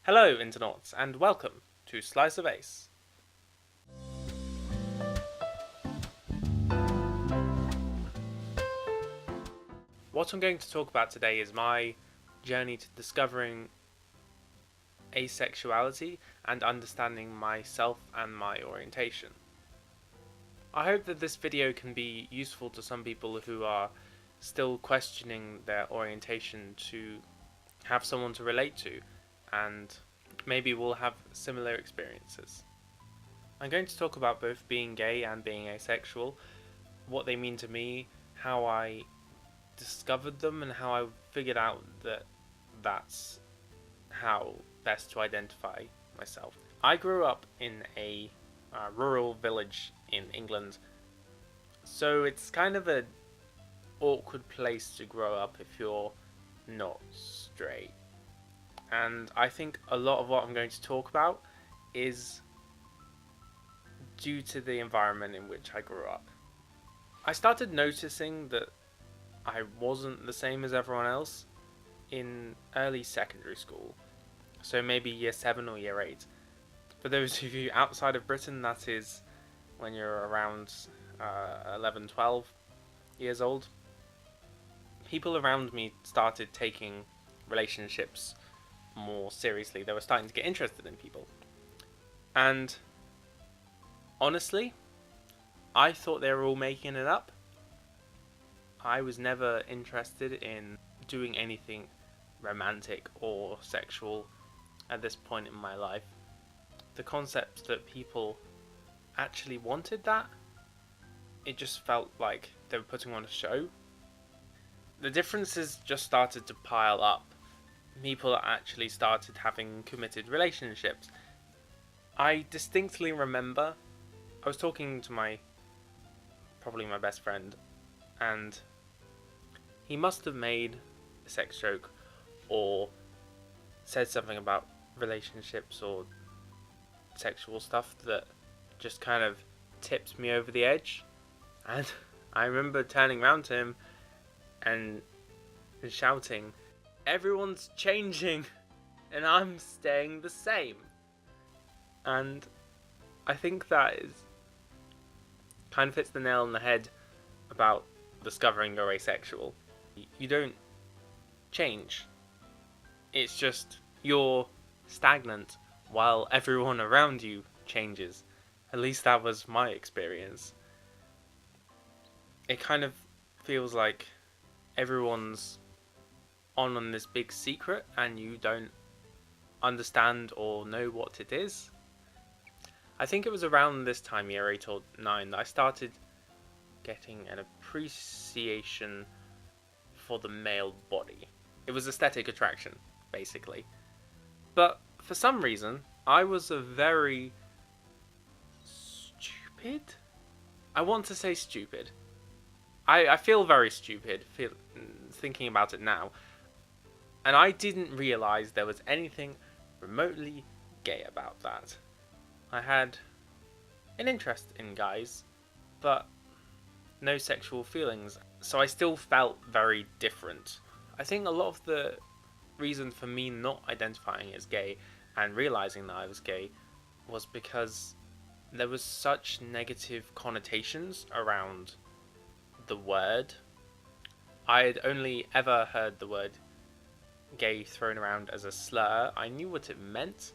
Hello, Internauts, and welcome to Slice of Ace. What I'm going to talk about today is my journey to discovering asexuality and understanding myself and my orientation. I hope that this video can be useful to some people who are still questioning their orientation to have someone to relate to, and maybe will have similar experiences. I'm going to talk about both being gay and being asexual, what they mean to me, how I discovered them, and how I figured out that that's how best to identify myself. I grew up in a rural village in England, so it's kind of an awkward place to grow up if you're not straight. And I think a lot of what I'm going to talk about is due to the environment in which I grew up. I started noticing that I wasn't the same as everyone else in early secondary school, so maybe year 7 or year 8. For those of you outside of Britain, that is when you're around 11, 12 years old. People around me started taking relationships more seriously. They were starting to get interested in people. And honestly, I thought they were all making it up. I was never interested in doing anything romantic or sexual at this point in my life. The concept that people actually wanted that, it just felt like they were putting on a show. The differences just started to pile up. People actually started having committed relationships. I distinctly remember I was talking to probably my best friend, and he must have made a sex joke or said something about relationships or sexual stuff that just kind of tipped me over the edge. And I remember turning around to him and shouting, "Everyone's changing and I'm staying the same." And I think that is kind of hits the nail on the head about discovering you're asexual. You don't change. It's just you're stagnant while everyone around you changes. At least that was my experience. It kind of feels like everyone's on this big secret and you don't understand or know what it is. I think it was around this time, year 8 or 9, that I started getting an appreciation for the male body. It was aesthetic attraction, basically. But for some reason, I was a very stupid? I want to say stupid. I feel very stupid thinking about it now. And I didn't realise there was anything remotely gay about that. I had an interest in guys, but no sexual feelings, so I still felt very different. I think a lot of the reason for me not identifying as gay and realising that I was gay was because there was such negative connotations around the word. I had only ever heard the word gay thrown around as a slur. I knew what it meant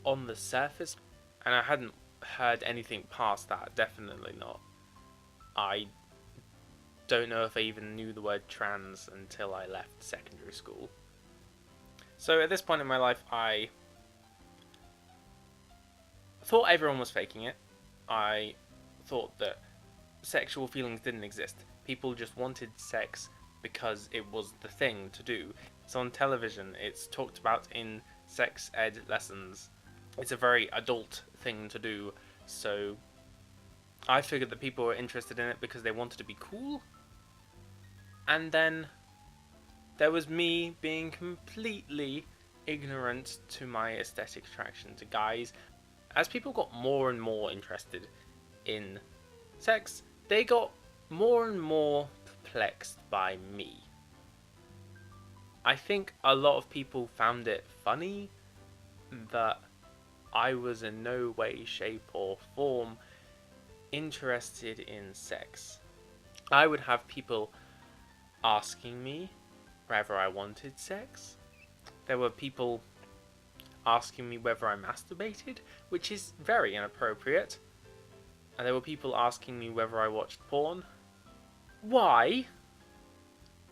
on the surface, and I hadn't heard anything past that, definitely not. I don't know if I even knew the word trans until I left secondary school. So at this point in my life, I thought everyone was faking it. I thought that sexual feelings didn't exist. People just wanted sex because it was the thing to do. It's on television, it's talked about in sex ed lessons. It's a very adult thing to do, so I figured that people were interested in it because they wanted to be cool. And then there was me being completely ignorant to my aesthetic attraction to guys. As people got more and more interested in sex, they got more and more perplexed by me. I think a lot of people found it funny that I was in no way, shape, or form interested in sex. I would have people asking me whether I wanted sex. There were people asking me whether I masturbated, which is very inappropriate. And there were people asking me whether I watched porn. Why?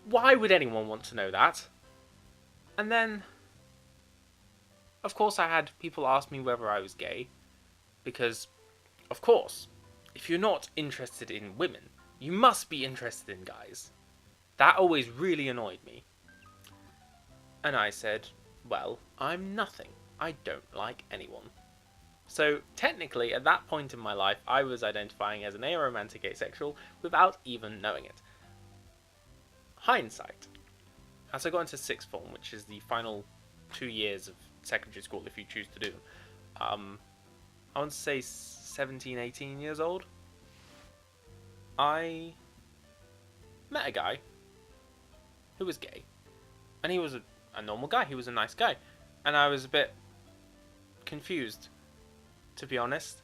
Why would anyone want to know that? And then, of course, I had people ask me whether I was gay. Because, of course, if you're not interested in women, you must be interested in guys. That always really annoyed me. And I said, well, I'm nothing. I don't like anyone. So, technically, at that point in my life, I was identifying as an aromantic asexual without even knowing it. Hindsight. As I got into sixth form, which is the final 2 years of secondary school if you choose to do them, I want to say 17, 18 years old, I met a guy who was gay. And he was a normal guy, he was a nice guy. And I was a bit confused, to be honest.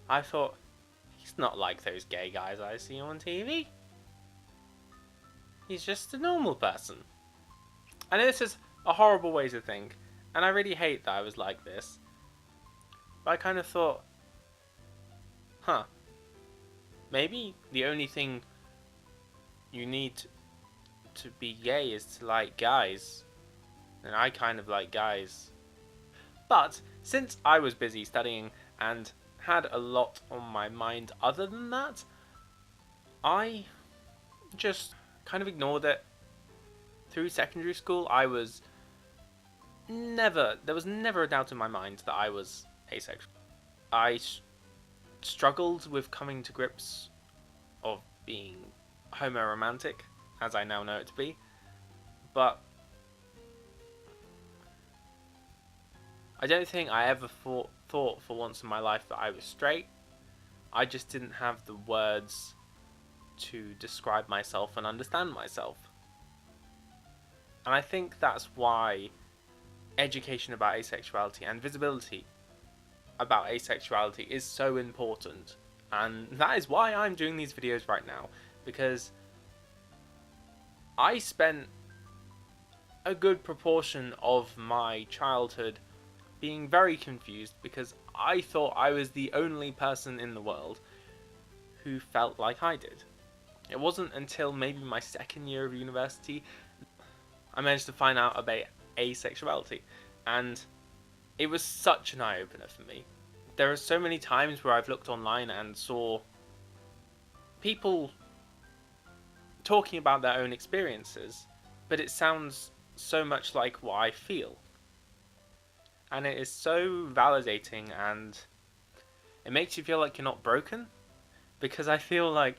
I thought, he's not like those gay guys I see on TV. He's just a normal person. And this is a horrible way to think, and I really hate that I was like this. But I kind of thought, maybe the only thing you need to be gay is to like guys. And I kind of like guys. But since I was busy studying and had a lot on my mind other than that, I just kind of ignored it. Through secondary school, there was never a doubt in my mind that I was asexual. I struggled with coming to grips of being homoromantic, as I now know it to be, but I don't think I ever thought for once in my life that I was straight. I just didn't have the words to describe myself and understand myself. And I think that's why education about asexuality and visibility about asexuality is so important. And that is why I'm doing these videos right now, because I spent a good proportion of my childhood being very confused because I thought I was the only person in the world who felt like I did. It wasn't until maybe my second year of university I managed to find out about asexuality, and it was such an eye-opener for me. There are so many times where I've looked online and saw people talking about their own experiences, but it sounds so much like what I feel. And it is so validating, and it makes you feel like you're not broken, because I feel like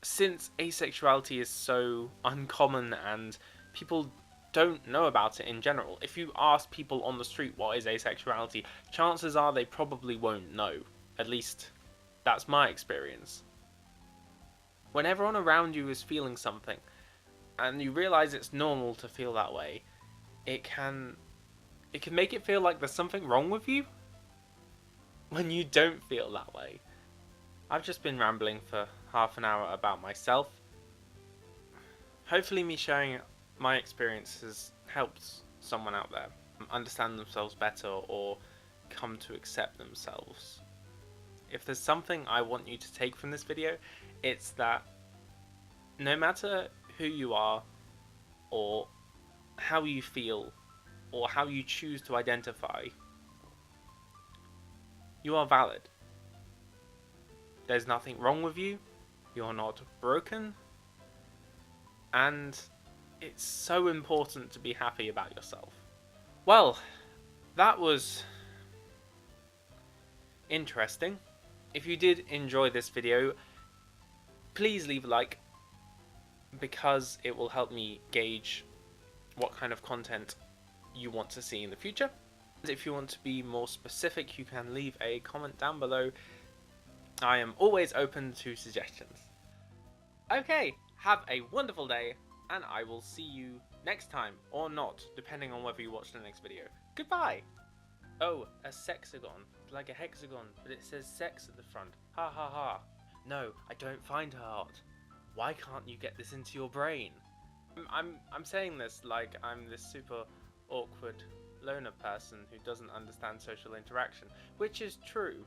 since asexuality is so uncommon and people don't know about it in general, if you ask people on the street what is asexuality, chances are they probably won't know. At least, that's my experience. When everyone around you is feeling something, and you realise it's normal to feel that way, it can make it feel like there's something wrong with you when you don't feel that way. I've just been rambling for half an hour about myself. Hopefully me sharing my experience has helped someone out there understand themselves better or come to accept themselves. If there's something I want you to take from this video, it's that no matter who you are or how you feel or how you choose to identify, you are valid. There's nothing wrong with you, you're not broken, and it's so important to be happy about yourself. Well, that was interesting. If you did enjoy this video, please leave a like, because it will help me gauge what kind of content you want to see in the future. If you want to be more specific, you can leave a comment down below. I am always open to suggestions. Okay, have a wonderful day, and I will see you next time, or not, depending on whether you watch the next video. Goodbye! Oh, a sexagon, like a hexagon, but it says sex at the front. Ha ha ha. No, I don't find her hot. Why can't you get this into your brain? I'm saying this like I'm this super awkward loner person who doesn't understand social interaction, which is true.